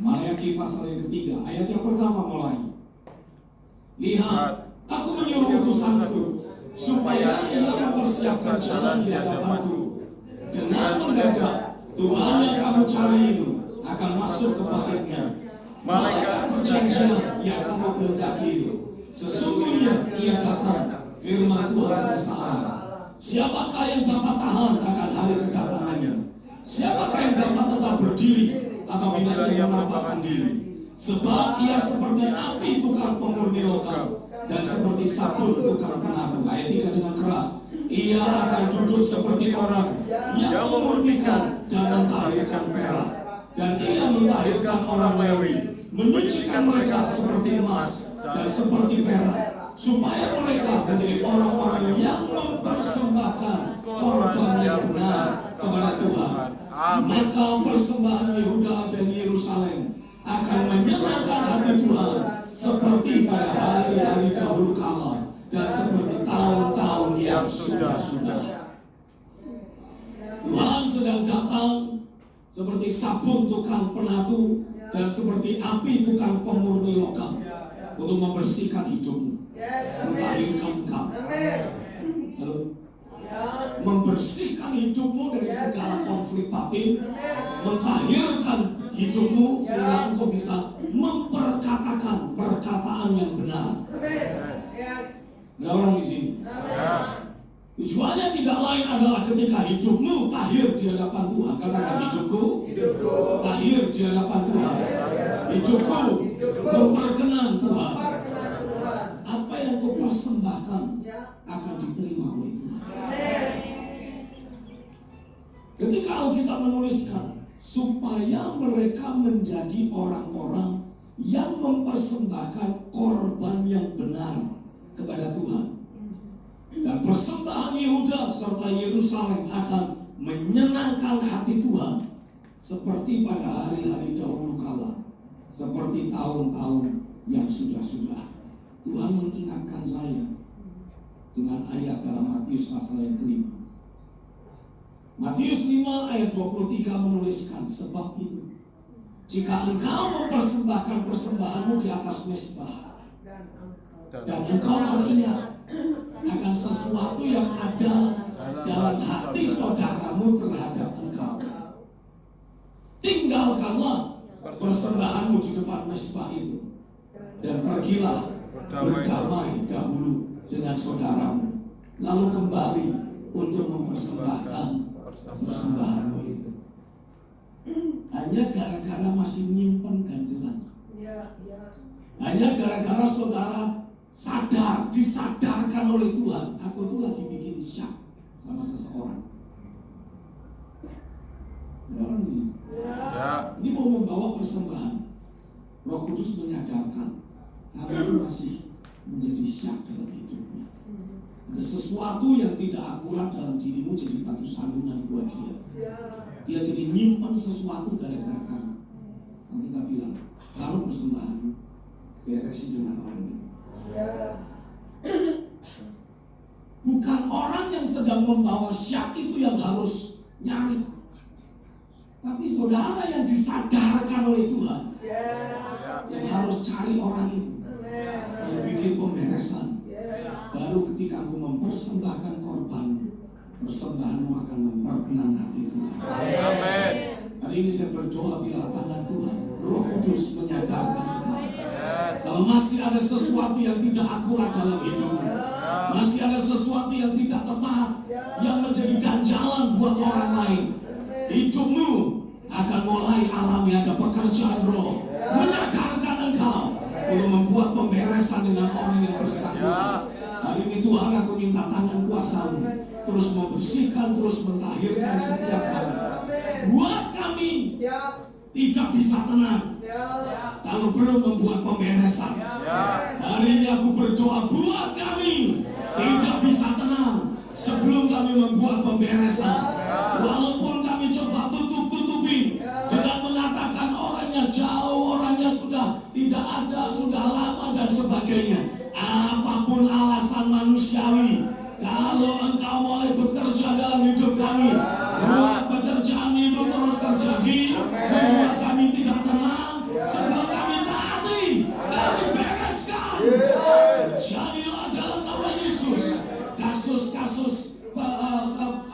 Maleakhi pasal yang ketiga, ayat yang pertama mulai. Lihat, aku menyuruh utusanku supaya ia mempersiapkan jalan di hadapanku. Dengan mendadak, Tuhan yang kamu cari itu akan masuk ke baitnya. Malaikat perjanjian yang kamu kehendaki itu, sesungguhnya ia datang, firman Tuhan semesta alam. Siapakah yang dapat tahan akan hari kedatangannya? Siapakah yang dapat tetap berdiri apabila ia menampakkan diri? Sebab ia seperti api tukang pemurni lokal dan seperti sabun tukang penatu. Ayat 3 dengan keras. Ia akan duduk seperti orang yang memurnikan dan mentahirkan perak, dan ia mentahirkan orang Lewi, menyucikan mereka seperti emas dan seperti perak, supaya mereka menjadi orang-orang yang mempersembahkan korban yang benar kepada Tuhan. Maka persembahan Yehuda dan Yerusalem akan menyenangkan hati Tuhan seperti pada hari-hari dahulu kala dan seperti tahun-tahun yang sudah-sudah. Tuhan sedang datang seperti sabun tukang penatu dan seperti api tukang pemurni lokal untuk membersihkan hidupmu, mentahirkan engkau. Halo? Membersihkan hidupmu dari segala konflik batin, mentahirkan hidupmu sehingga engkau bisa memperkatakan perkataan yang benar. Ada orang di sini. Tujuannya tidak lain adalah ketika hidupmu tahir di hadapan Tuhan. Katakan, hidupku tahir di hadapan Tuhan. Hidupku memperkenan Tuhan. Apa yang kau persembahkan akan diterima oleh Tuhan. Ketika Alkitab menuliskan supaya mereka menjadi orang-orang yang mempersembahkan korban yang benar kepada Tuhan, dan persembahan Yehuda serta Yerusalem akan menyenangkan hati Tuhan seperti pada hari-hari dahulu kala, seperti tahun-tahun yang sudah-sudah. Tuhan mengingatkan saya dengan ayat dalam Matius pasal yang kelima. Matius 5 ayat 23 menuliskan, sebab itu jika engkau mempersembahkan persembahanmu di atas mezbah dan engkau teringat akan sesuatu yang ada dalam hati saudaramu terhadap engkau, tinggalkanlah persembahanmu di depan mezbah itu dan pergilah berdamai dahulu dengan saudaramu, lalu kembali untuk mempersembahkan persembahanmu itu. Hanya gara-gara masih nyimpen ganjelan, hanya gara-gara saudara sadar, disadarkan oleh Tuhan, aku tuh lagi bikin syak sama seseorang. Ada orang ini. Ini mau membawa persembahan. Roh Kudus menyadarkan kamu itu masih menjadi syak dalam hidupnya. Ada sesuatu yang tidak akurat dalam dirimu jadi batu sandungan buat dia. Dia jadi nyimpan sesuatu gara-gara kamu. Kalau kita bilang, taruh persembahanmu, beresi dengan orang ini. Bukan orang yang sedang membawa syak itu yang harus nyari, tapi saudara yang disadarkan oleh Tuhan yang harus cari orang itu, yang bikin pemberesan. Baru ketika engkau mempersembahkan korban, persembahanmu akan memperkenan hati Tuhan. Amin. Hari ini saya berdoa biarlah tangan Tuhan, Roh Kudus menyadarkan engkau. Kalau masih ada sesuatu yang tidak akurat dalam hidupmu, masih ada sesuatu yang tidak tepat, yang menjadi ganjalan buat orang lain, hidupmu akan mulai alami ada pekerjaan Roh menyadarkan engkau untuk membuat pemberesan dengan orang yang bersangkutan. Hari ini Tuhan, aku minta tangan kuasa-Mu terus membersihkan, terus mentahirkan setiap kami. Buat kami tidak bisa tenang kalau belum membuat pemberesan. Hari ini aku berdoa buat kami tidak bisa tenang sebelum kami membuat pemberesan. Walaupun kami coba tutup-tutupi dengan mengatakan orangnya jauh, orangnya sudah tidak ada, sudah lama dan sebagainya. Apapun alasan manusiawi, kalau engkau mulai bekerja dalam hidup kami, buat pekerjaan itu terus terjadi, membuat kami tidak tenang, sebelum kami taati, kami bereskan. Jadilah dalam nama Yesus, kasus-kasus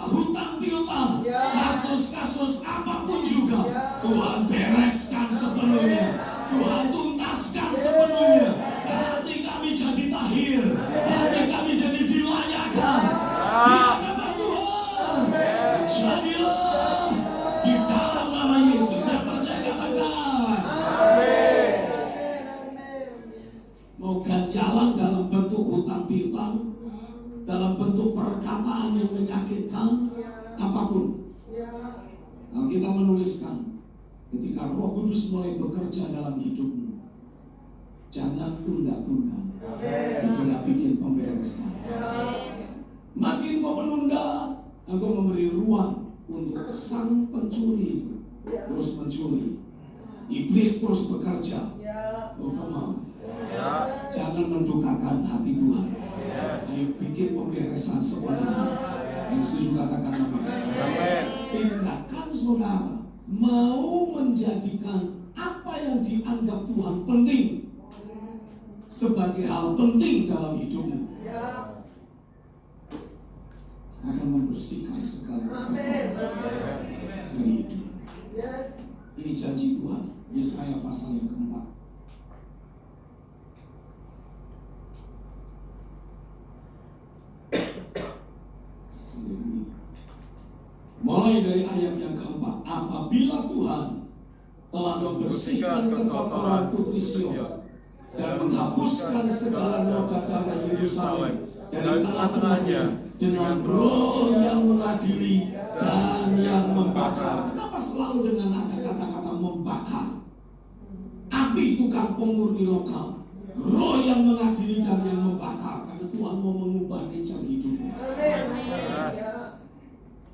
hutang piutang, kasus-kasus apapun juga, Tuhan bereskan sepenuhnya, Tuhan tuntaskan sepenuhnya. Hati kami jadi tahir, hati kami jadi dilayakkan di hadapan Tuhan. Jadilah di dalam nama Yesus. Saya percaya, katakan amin. Mau ganjalan dalam bentuk hutang piutang, dalam bentuk perkataan yang menyakitkan, apapun. Kalau kita menuliskan, ketika Roh Kudus mulai bekerja dalam hidupmu, jangan tunda-tunda, segera bikin pemberesan. Makin kau menunda, engkau memberi ruang untuk sang pencuri itu terus mencuri. Iblis terus bekerja. Oh, come on. Jangan mendukakan hati Tuhan. Ayo bikin pemberesan semuanya. Yang setuju katakan amin. Tindakan saudara mau menjadikan apa yang dianggap Tuhan penting sebagai hal penting dalam hidupmu, akan membersihkan segala kekuatan dari hidup. Ini janji Tuhan. Yesaya pasal yang keempat. Mulai dari ayat yang keempat. Apabila Tuhan telah membersihkan kekotoran putri Sion dan menghapuskan segala noda darah Yerusalem dari tengah-tengahnya dengan Roh yang mengadili dan yang membakar. Kenapa selalu dengan ada kata-kata membakar? Api tukang pemurni lokal, Roh yang mengadili dan yang membakar. Karena Tuhan mau mengubah nature hidupmu.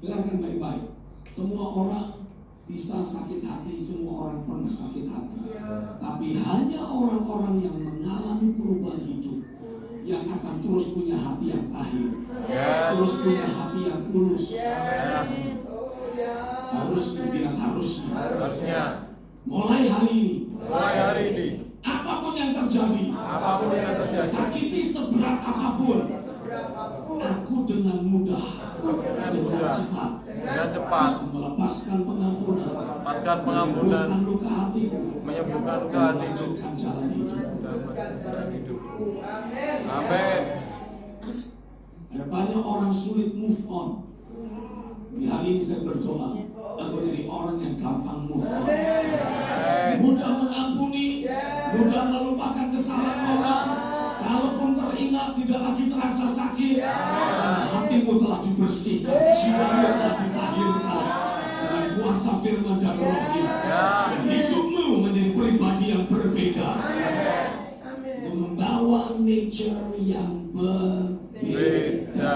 Dengarkan baik-baik. Semua orang bisa sakit hati, semua orang pernah sakit hati. Tapi hanya orang-orang yang mengalami perubahan hidup yang akan terus punya hati yang tahir, terus punya hati yang tulus. Harus dibilang harusnya. Mulai hari ini, apapun yang terjadi, sakiti seberat apapun, aku dengan mudah, dengan cepat bisa melepaskan pengampunan, menyembuhkan luka hatiku, dan melanjutkan jalan hidupku. Amin. Ada banyak orang sulit move on. Di hari ini saya berdoa, aku jadi orang yang gampang move on, mudah mengampuni, mudah melupakan kesalahan orang. Kalaupun teringat tidak lagi terasa sakit, karena hatimu telah dibersihkan, jiwamu telah ditahirkan dengan kuasa firman dan Roh-Nya, dan hidupmu menjadi pribadi yang berbeda, membawa nature yang berbeda,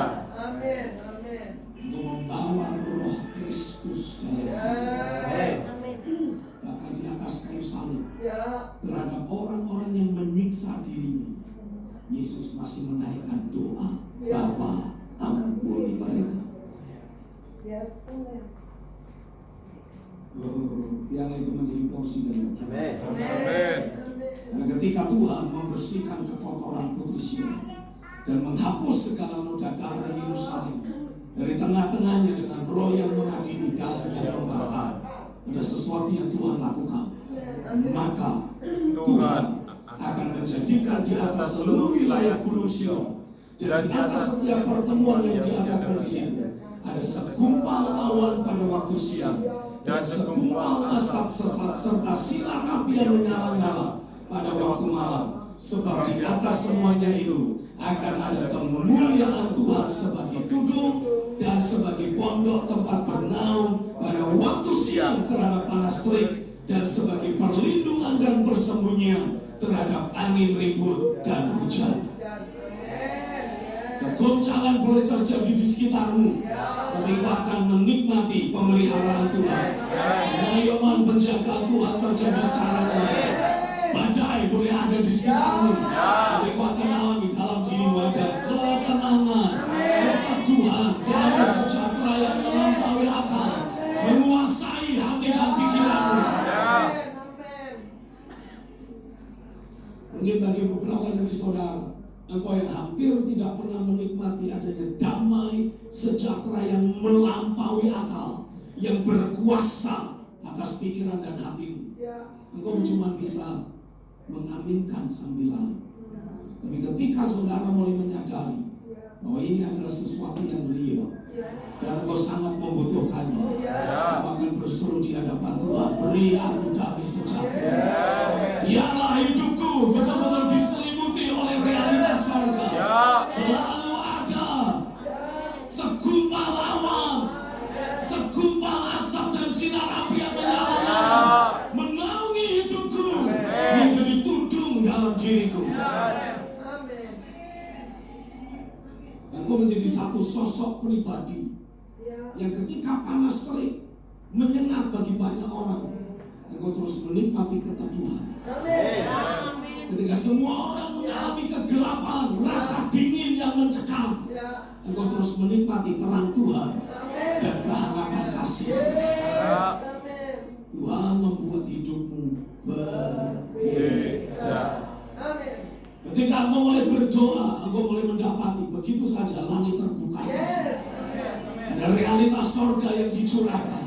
membawa Roh Kristus dalam diri. Bahkan di atas kayu salib, terhadap orang-orang yang menyiksa dirinya, Yesus masih menaikkan doa, Bapa, ampuni mereka. Biarlah itu menjadi porsi dari kita. Karena ketika Tuhan membersihkan kekotoran putri Sion dan menghapus segala noda darah Yerusalem dari tengah-tengahnya dengan roh yang mengadili dan yang membakar. Ada sesuatu yang Tuhan lakukan, maka Tuhan akan menjadikan di atas seluruh wilayah Gunung Sion dan di atas setiap pertemuan yang diadakan di situ ada segumpal awan pada waktu siang dan segumpal asap sesak serta sinar api yang menyala-nyala pada waktu malam. Sebab di atas semuanya itu akan ada kemuliaan Tuhan sebagai tudung dan sebagai pondok tempat bernaung pada waktu siang terhadap panas terik dan sebagai perlindungan dan persembunyian terhadap angin ribut dan hujan. Kegoncangan boleh terjadi di sekitarmu, tapi kau akan menikmati pemeliharaan Tuhan. Pengayuman penjagaan Tuhan terjadi secara nyata. Badai boleh ada di sekitarmu, tapi kau akan alami dalam dirimu ada ketenangan, keteduhan, damai sejahtera yang melampaui akal, menguasai hati dan pikiranmu. Mungkin bagi beberapa dari saudara, engkau yang hampir tidak pernah menikmati adanya damai sejahtera yang melampaui akal, yang berkuasa atas pikiran dan hatimu. Engkau cuma bisa mengaminkan sambilan. Tapi ketika saudara mulai menyadari bahwa ini adalah sesuatu yang real dan engkau sangat membutuhkannya, engkau akan berseru di hadapan Tuhan, beri aku damai sejahtera. Biarlah hidupku betul-betul diselimuti oleh realitas surga. Selalu ada segumpal awan, segumpal asap dan sinar api yang menyala-nyala menaungi hidupku, menjadi tudung dalam diriku. Engkau menjadi satu sosok pribadi yang ketika panas terik menyengat bagi banyak orang, engkau terus menikmati keteduhan. Ketika semua orang mengalami kegelapan, rasa dingin yang mencekam, engkau terus menikmati terang Tuhan dan kehangatan kasih. Tuhan membuat hidupmu berbeda. Ketika engkau mulai berdoa, engkau mulai mendapati begitu saja langit terbuka atasmu. Ada realitas surga yang dicurahkan.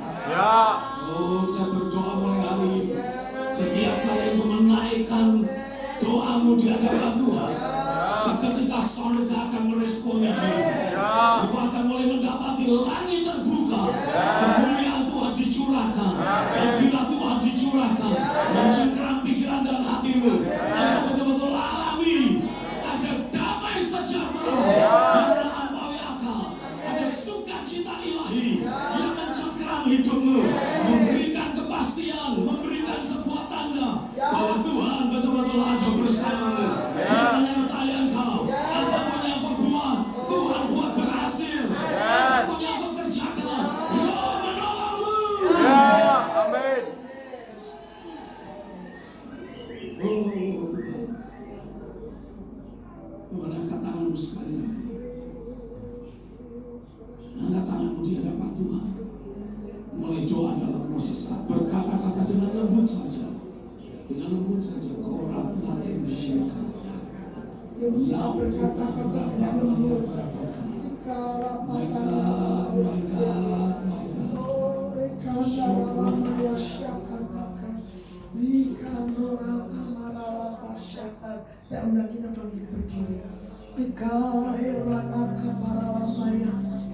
Oh, saya berdoa mulai hari ini. Setiap kali engkau menaikkan doamu di hadapan Tuhan, seketika surga akan meresponi dirimu. Engkau akan mulai mendapati langit terbuka, kemuliaan Tuhan dicurahkan, hadirat Tuhan dicurahkan, mencengkeram pikiran dan hatimu. Engkau betul-betul alami ada damai sejahtera yang melampaui akal, ada sukacita ilahi yang mencengkeram hidupmu, memberikan kepastian, memberikan sebuah tanda bahwa Tuhan betul-betul ada bersamamu. Dia menyertai engkau. Apapun yang kau buat, Tuhan buat berhasil. Apapun yang kau kerjakan, Roh menolongmu. Amin. Oh Tuhan, Tuhan, angkat tanganmu sekali lagi. Angkat tanganmu di hadapan Tuhan. Mulai doa dalam proses berkata-kata dengan lembut saja. Dengan lembut saja. Korat latih mereka. Ya berkata dengan lembut saja. My God, my God, my God. Saya undang kita bangkit berdiri.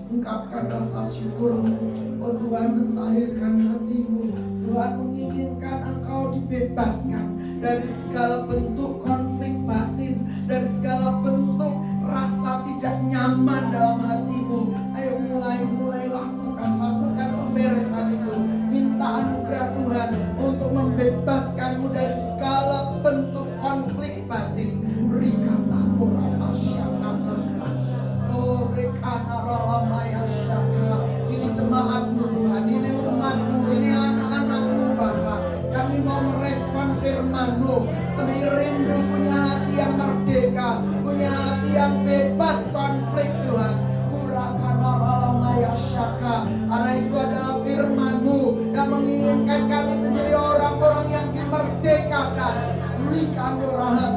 Ungkapkan rasa syukurmu. Oh Tuhan, mentahirkan hatimu. Tuhan menginginkan engkau dibebaskan dari segala bentuk konflik batin, dari segala bentuk rasa tidak nyaman dalam hatimu. Ayo mulai lakukan pemberesan itu. Minta anugerah Tuhan untuk membebaskanmu dari segala bentuk konflik batin. Rikata kurapa syakataka. Oh rekana ralamaya syaka. Ini jemaatmu Tuhan, ini umatmu, ini anak-anakmu Bapa. Kami mau merespon firman-Mu. Kami rindu punya hati yang merdeka, punya hati yang bebas konflik Tuhan. Kurakana ralamaya syaka. Karena itu adalah firman-Mu yang menginginkan kami menjadi orang-orang yang dimerdekakan. Berikan rahmat